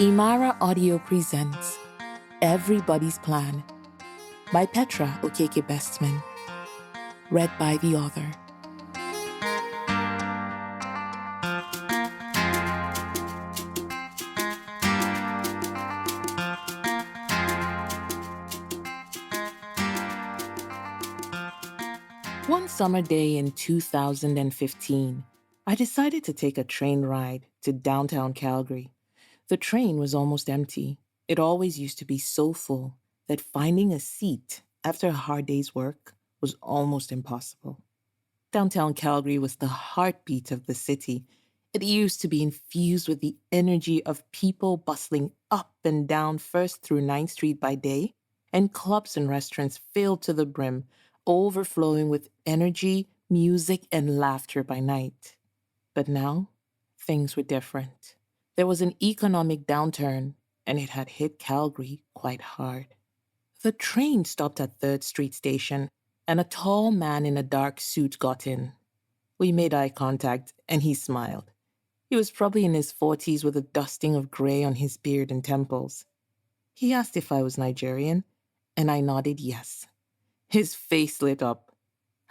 Imara Audio presents Everybody's Plan by Petra Okeke-Bestman. Read by the author. One summer day in 2015, I decided to take a train ride to downtown Calgary. The train was almost empty. It always used to be so full that finding a seat after a hard day's work was almost impossible. Downtown Calgary was the heartbeat of the city. It used to be infused with the energy of people bustling up and down First through 9th Street by day, and clubs and restaurants filled to the brim, overflowing with energy, music, and laughter by night. But now, things were different. There was an economic downturn, and it had hit Calgary quite hard. The train stopped at 3rd Street Station, and a tall man in a dark suit got in. We made eye contact, and he smiled. He was probably in his 40s with a dusting of gray on his beard and temples. He asked if I was Nigerian, and I nodded yes. His face lit up.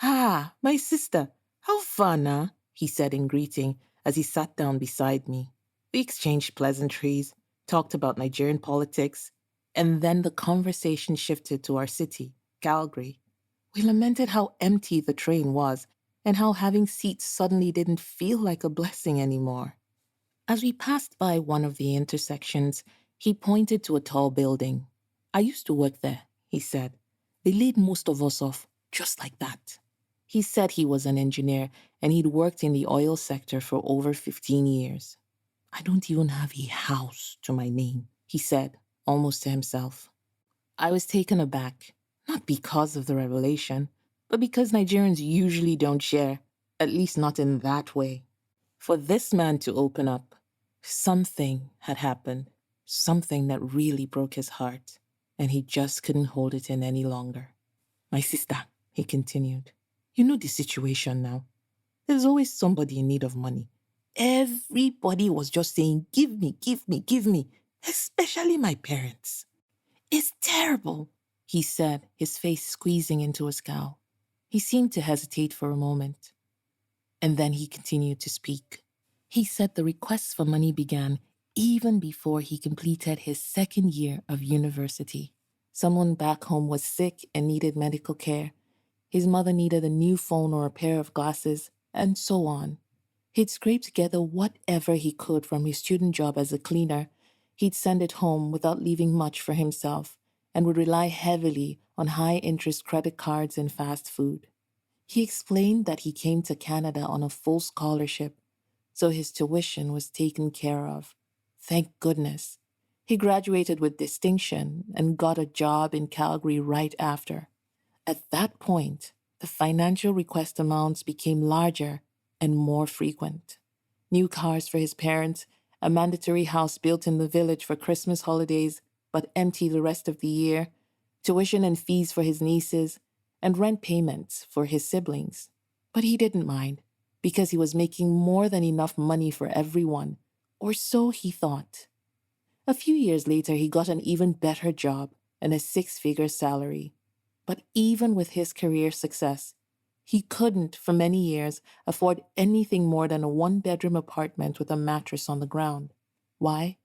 "Ah, my sister, how fun, huh?" he said in greeting as he sat down beside me. We exchanged pleasantries, talked about Nigerian politics, and then the conversation shifted to our city, Calgary. We lamented how empty the train was and how having seats suddenly didn't feel like a blessing anymore. As we passed by one of the intersections, he pointed to a tall building. "I used to work there," he said. "They laid most of us off, just like that." He said he was an engineer and he'd worked in the oil sector for over 15 years. "I don't even have a house to my name," he said, almost to himself. I was taken aback, not because of the revelation, but because Nigerians usually don't share, at least not in that way. For this man to open up, something had happened, something that really broke his heart, and he just couldn't hold it in any longer. "My sister," he continued, "you know the situation now. There's always somebody in need of money. Everybody was just saying, 'Give me, give me, give me,' especially my parents. It's terrible," he said, his face squeezing into a scowl. He seemed to hesitate for a moment, and then he continued to speak. He said the requests for money began even before he completed his 2nd year of university. Someone back home was sick and needed medical care. His mother needed a new phone or a pair of glasses, and so on. He'd scrape together whatever he could from his student job as a cleaner. He'd send it home without leaving much for himself and would rely heavily on high-interest credit cards and fast food. He explained that he came to Canada on a full scholarship, so his tuition was taken care of. Thank goodness. He graduated with distinction and got a job in Calgary right after. At that point, the financial request amounts became larger and more frequent. New cars for his parents, a mandatory house built in the village for Christmas holidays but empty the rest of the year, tuition and fees for his nieces, and rent payments for his siblings. But he didn't mind, because he was making more than enough money for everyone, or so he thought. A few years later, he got an even better job and a 6-figure salary. But even with his career success, he couldn't, for many years, afford anything more than a 1-bedroom apartment with a mattress on the ground. Why?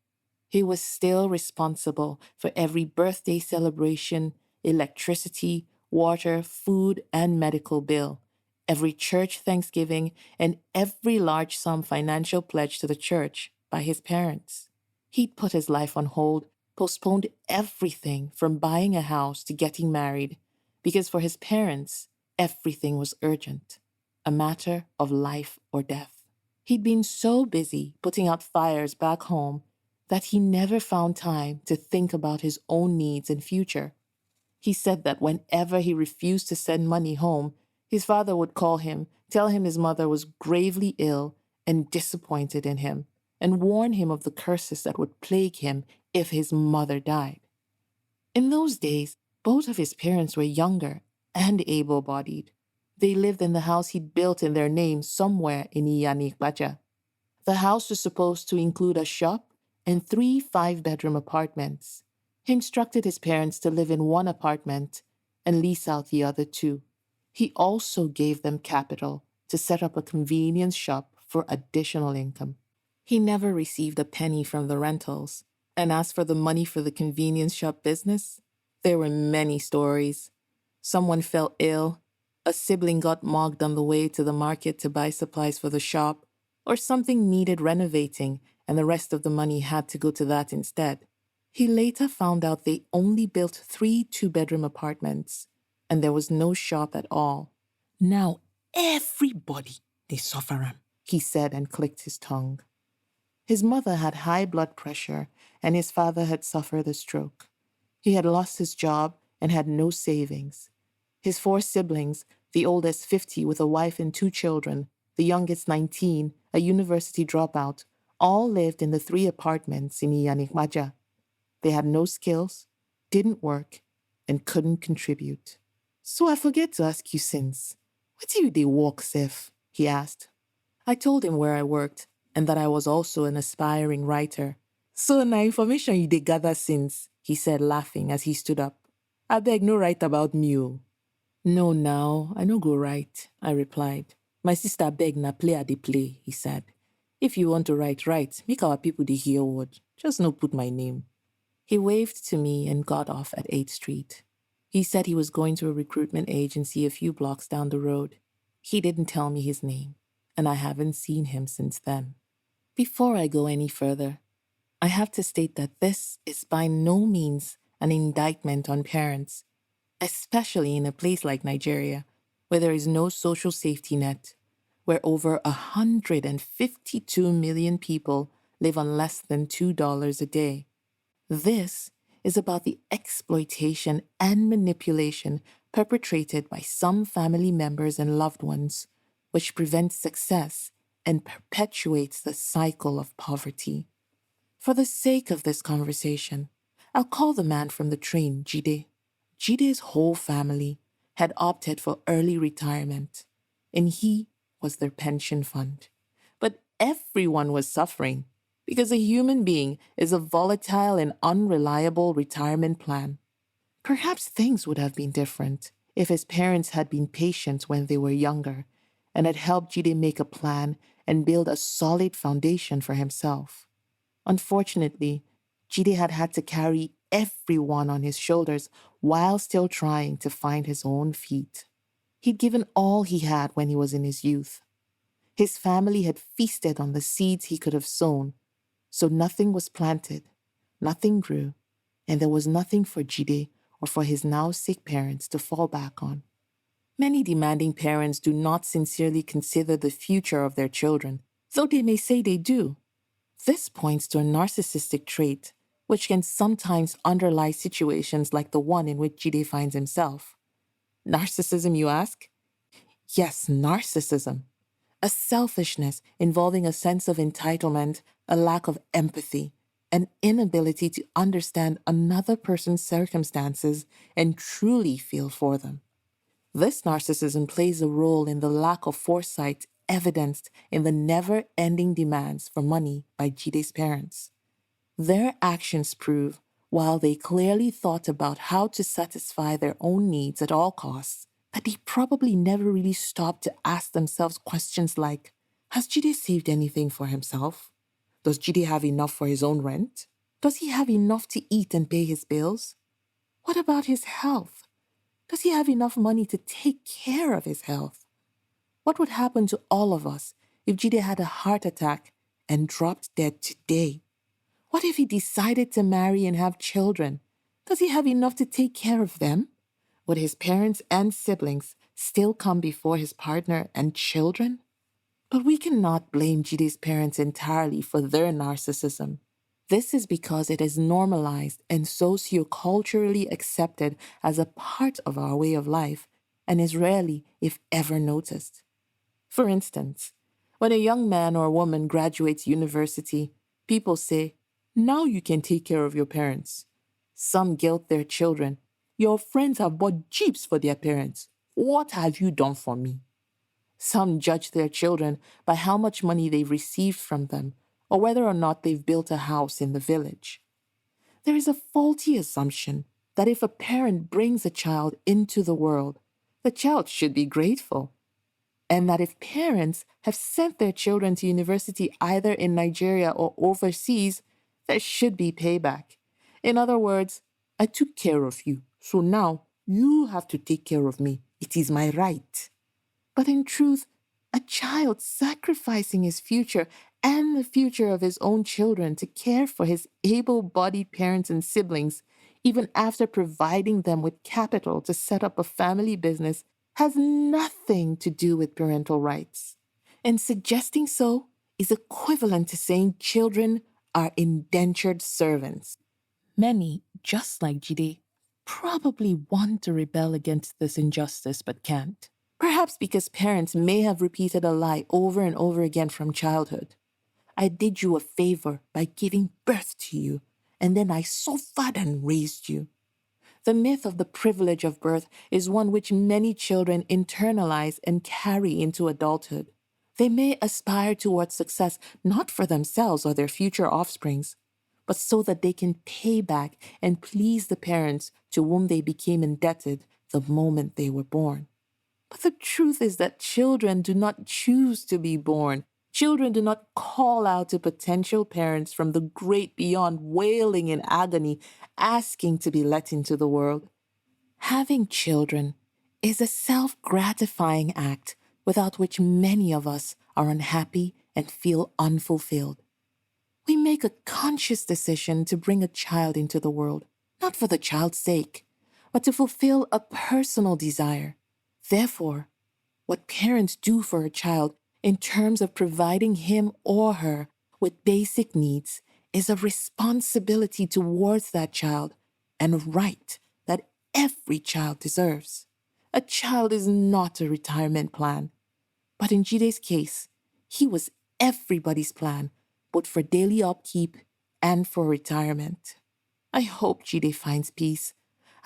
He was still responsible for every birthday celebration, electricity, water, food, and medical bill, every church Thanksgiving, and every large sum financial pledge to the church by his parents. He'd put his life on hold, postponed everything from buying a house to getting married, because for his parents, everything was urgent, a matter of life or death. He'd been so busy putting out fires back home that he never found time to think about his own needs and future. He said that whenever he refused to send money home, his father would call him, tell him his mother was gravely ill and disappointed in him, and warn him of the curses that would plague him if his mother died. In those days, both of his parents were younger and able-bodied. They lived in the house he'd built in their name somewhere in Iyanikbaja. The house was supposed to include a shop and 3 5-bedroom apartments. He instructed his parents to live in one apartment and lease out the other 2. He also gave them capital to set up a convenience shop for additional income. He never received a penny from the rentals, and as for the money for the convenience shop business, there were many stories. Someone fell ill, a sibling got mugged on the way to the market to buy supplies for the shop, or something needed renovating and the rest of the money had to go to that instead. He later found out they only built 3 2-bedroom apartments, and there was no shop at all. Now everybody, they suffer him, he said and clicked his tongue. His mother had high blood pressure, and his father had suffered a stroke. He had lost his job and had no savings. His 4 siblings, the oldest 50 with a wife and 2 children, the youngest 19, a university dropout, all lived in the 3 apartments in Iyanikmaja. They had no skills, didn't work, and couldn't contribute. So I forget to ask you since, what do you dey work, sef? He asked. I told him where I worked and that I was also an aspiring writer. So na information you dey gather since, he said laughing as he stood up. Abeg no write about me o. No now, I no go write, I replied. My sister beg na play I dey play, he said. If you want to write, write, make our people dey hear word. Just no put my name. He waved to me and got off at 8th Street. He said he was going to a recruitment agency a few blocks down the road. He didn't tell me his name, and I haven't seen him since then. Before I go any further, I have to state that this is by no means an indictment on parents, especially in a place like Nigeria, where there is no social safety net, where over 152 million people live on less than $2 a day. This is about the exploitation and manipulation perpetrated by some family members and loved ones, which prevents success and perpetuates the cycle of poverty. For the sake of this conversation, I'll call the man from the train Jide. Jide's whole family had opted for early retirement, and he was their pension fund. But everyone was suffering because a human being is a volatile and unreliable retirement plan. Perhaps things would have been different if his parents had been patient when they were younger and had helped Jide make a plan and build a solid foundation for himself. Unfortunately, Jide had had to carry everyone on his shoulders while still trying to find his own feet. He'd given all he had when he was in his youth. His family had feasted on the seeds he could have sown, so nothing was planted, nothing grew, and there was nothing for Jide or for his now sick parents to fall back on. Many demanding parents do not sincerely consider the future of their children, though they may say they do. This points to a narcissistic trait, which can sometimes underlie situations like the one in which Jide finds himself. Narcissism, you ask? Yes, narcissism. A selfishness involving a sense of entitlement, a lack of empathy, an inability to understand another person's circumstances and truly feel for them. This narcissism plays a role in the lack of foresight evidenced in the never-ending demands for money by Jide's parents. Their actions prove, while they clearly thought about how to satisfy their own needs at all costs, that they probably never really stopped to ask themselves questions like, has Jide saved anything for himself? Does Jide have enough for his own rent? Does he have enough to eat and pay his bills? What about his health? Does he have enough money to take care of his health? What would happen to all of us if Jide had a heart attack and dropped dead today? What if he decided to marry and have children? Does he have enough to take care of them? Would his parents and siblings still come before his partner and children? But we cannot blame Jide's parents entirely for their narcissism. This is because it is normalized and socio-culturally accepted as a part of our way of life and is rarely, if ever, noticed. For instance, when a young man or woman graduates university, people say, now you can take care of your parents. Some guilt their children. Your friends have bought jeeps for their parents. What have you done for me? Some judge their children by how much money they've received from them or whether or not they've built a house in the village. There is a faulty assumption that if a parent brings a child into the world, the child should be grateful, and that if parents have sent their children to university either in Nigeria or overseas, there should be payback. In other words, I took care of you, so now you have to take care of me. It is my right. But in truth, a child sacrificing his future and the future of his own children to care for his able-bodied parents and siblings, even after providing them with capital to set up a family business, has nothing to do with parental rights. And suggesting so is equivalent to saying children are indentured servants. Many, just like Jide, probably want to rebel against this injustice but can't. Perhaps because parents may have repeated a lie over and over again from childhood. I did you a favor by giving birth to you, and then I suffered and raised you. The myth of the privilege of birth is one which many children internalize and carry into adulthood. They may aspire towards success not for themselves or their future offsprings, but so that they can pay back and please the parents to whom they became indebted the moment they were born. But the truth is that children do not choose to be born. Children do not call out to potential parents from the great beyond, wailing in agony, asking to be let into the world. Having children is a self-gratifying act without which many of us are unhappy and feel unfulfilled. We make a conscious decision to bring a child into the world, not for the child's sake, but to fulfill a personal desire. Therefore, what parents do for a child in terms of providing him or her with basic needs is a responsibility towards that child and a right that every child deserves. A child is not a retirement plan, but in Jide's case, he was everybody's plan, both for daily upkeep and for retirement. I hope Jide finds peace.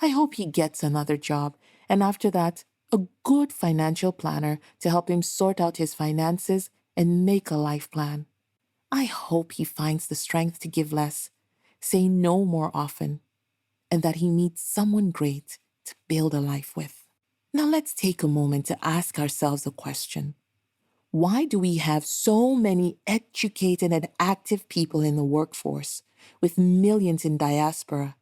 I hope he gets another job, and after that, a good financial planner to help him sort out his finances and make a life plan. I hope he finds the strength to give less, say no more often, and that he meets someone great to build a life with. Now let's take a moment to ask ourselves a question. Why do we have so many educated and active people in the workforce, with millions in diaspora,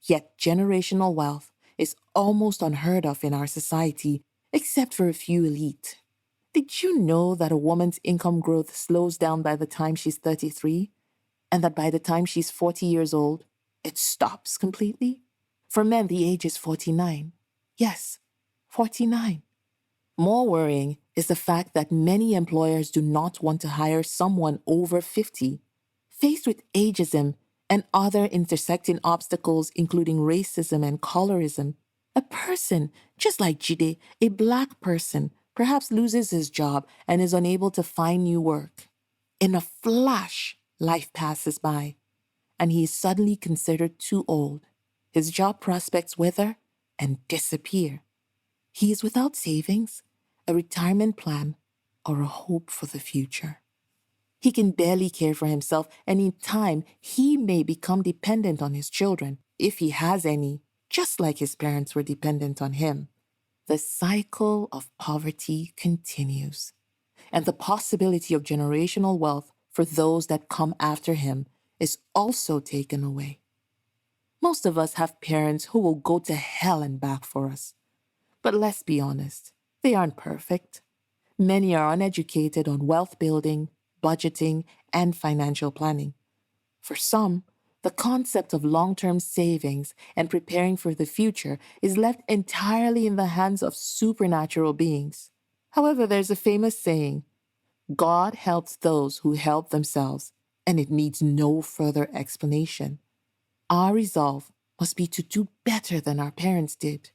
yet generational wealth is almost unheard of in our society, except for a few elite? Did you know that a woman's income growth slows down by the time she's 33, and that by the time she's 40 years old, it stops completely? For men, the age is 49. Yes, 49. More worrying is the fact that many employers do not want to hire someone over 50. Faced with ageism and other intersecting obstacles, including racism and colorism, a person, just like Jide, a Black person, perhaps loses his job and is unable to find new work. In a flash, life passes by, and he is suddenly considered too old. His job prospects wither and disappear. He is without savings, a retirement plan, or a hope for the future. He can barely care for himself, and in time, he may become dependent on his children, if he has any, just like his parents were dependent on him. The cycle of poverty continues, and the possibility of generational wealth for those that come after him is also taken away. Most of us have parents who will go to hell and back for us. But let's be honest, they aren't perfect. Many are uneducated on wealth building, budgeting, and financial planning. For some, the concept of long-term savings and preparing for the future is left entirely in the hands of supernatural beings. However, there's a famous saying, God helps those who help themselves, and it needs no further explanation. Our resolve must be to do better than our parents did.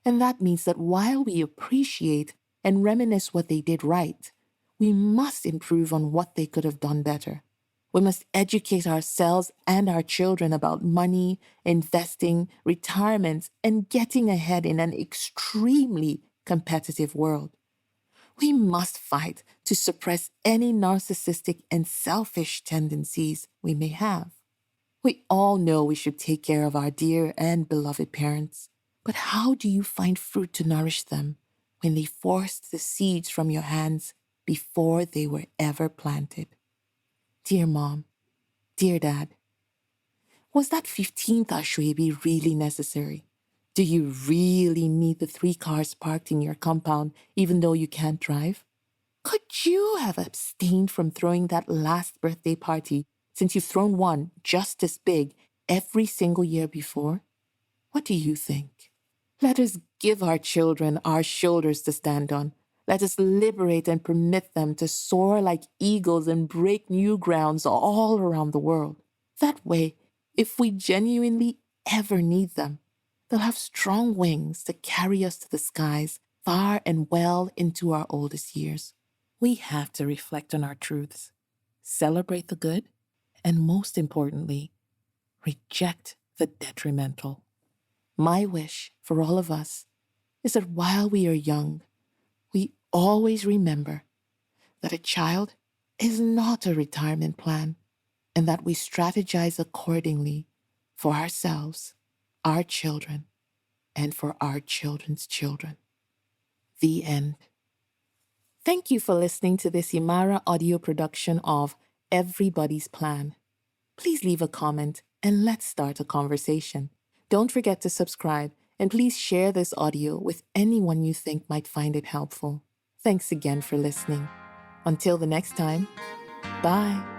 And that means that while we appreciate and reminisce what they did right, we must improve on what they could have done better. We must educate ourselves and our children about money, investing, retirement, and getting ahead in an extremely competitive world. We must fight to suppress any narcissistic and selfish tendencies we may have. We all know we should take care of our dear and beloved parents, but how do you find fruit to nourish them when they forced the seeds from your hands before they were ever planted? Dear Mom, dear Dad, was that 15th Ashwebi really necessary? Do you really need the 3 cars parked in your compound even though you can't drive? Could you have abstained from throwing that last birthday party since you've thrown one just as big every single year before? What do you think? Let us give our children our shoulders to stand on. Let us liberate and permit them to soar like eagles and break new grounds all around the world. That way, if we genuinely ever need them, they'll have strong wings to carry us to the skies far and well into our oldest years. We have to reflect on our truths, celebrate the good, and most importantly, reject the detrimental. My wish for all of us is that while we are young, we always remember that a child is not a retirement plan and that we strategize accordingly for ourselves, our children, and for our children's children. The end. Thank you for listening to this Imara audio production of Everybody's Plan. Please leave a comment and let's start a conversation. Don't forget to subscribe and please share this audio with anyone you think might find it helpful. Thanks again for listening. Until the next time, bye.